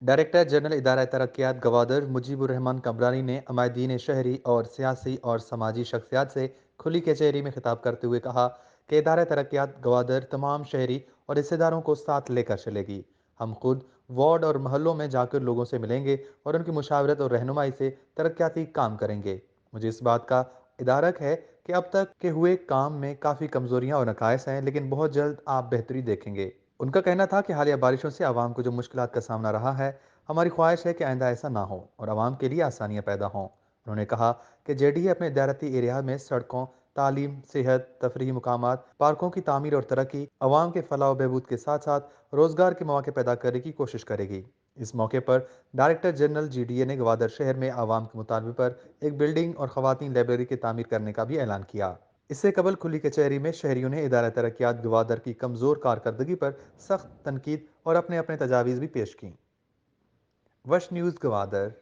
Director general इदारा तरक्यात गवादर मुजीबुर रहमान कमरानी ने अमायदीन शहरी और सियासी और समाजी शख्सियात से खुली कचहरी में खिताब करते हुए कहा कि इदारा तरक्यात गवादर तमाम शहरी और हिस्सेदारों को साथ लेकर चलेगी। हम खुद वार्ड और मोहल्लों में जाकर लोगों से मिलेंगे और उनकी मुशावरत और रहनुमाई से तरक्याती काम करेंगे। मुझे इस बात का इदारक है कि अब तक के हुए काम में काफ़ी कमजोरियां और नकायस हैं, लेकिन बहुत जल्द आप बेहतरी देखेंगे। उनका कहना था कि हालिया बारिशों से आवाम को जो मुश्किलात का सामना रहा है, हमारी ख्वाहिश है कि आइंदा ऐसा ना हो और आवाम के लिए आसानियां पैदा हों। उन्होंने कहा कि जेडीए अपने दायरती एरिया में सड़कों, तालीम, सेहत, तफरीही मुकामात, पार्कों की तामीर और तरक्की, आवाम के फलाह व बहबूद के साथ साथ रोजगार के मौके पैदा करने की कोशिश करेगी। इस मौके पर डायरेक्टर जनरल जीडीए ने गवादर शहर में आवाम के मुतालबे पर एक बिल्डिंग और खवातीन लाइब्रेरी की तामीर करने का भी ऐलान किया। इससे कबल खुली कचहरी में शहरियों ने इदारा तरक्यात गवादर की कमजोर कारकर्दगी पर सख्त तनकीद और अपने अपने तजावीज़ भी पेश की। वश न्यूज़ गवादर।